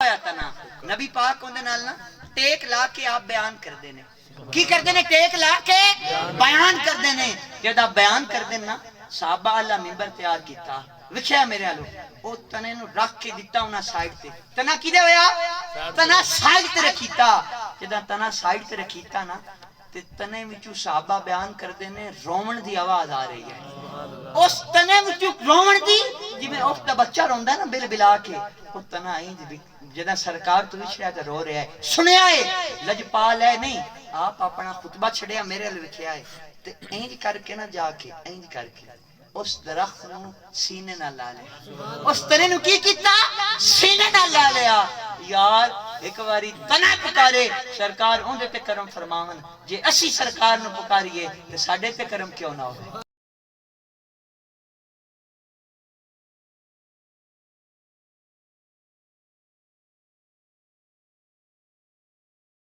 ہویا تنا نبی پاک اندے نال نا ٹیک لا کے آپ بیان کر دینے کی کر دینے ٹیک لا کے بیان کر دینے جدہ بیان کر دینا صحابہ اللہ ممبر تیار کیتا وکھیا میرے آلو او تنے نو رکھ کے دیتا ہونا سائیڈ تے تنا کی دے ہویا تنا سائیڈ تے رکھیتا جدہ تنا سائیڈ تے رکھیتا نا تے تنے وچو صحابہ بیان کر دینے رومن دی آواز آ رہی ہے اس تنے وچو رومن دی جی میں اس دا بچہ روندا ہے نا بل بلا کے وہ تنا آئیں جدہ سرکار تو وچھڑیا تے رو رہا ہے سنیا ہے لجپال ہے نہیں آپ اپنا خطبہ چھڑیا میرے لئے لکھیا ہے تے اینج کر کے نہ جا کے اینج کر کے اس درخت نو سینے نہ لا لیا اس تنے نو کی کیتا سینے نہ لا لیا یار ایک باری تنا پکارے سرکار اون دے تے کرم فرماون جے اسی سرکار نو پکاریے تے ساڈے تے کرم کیوں نہ ہوئے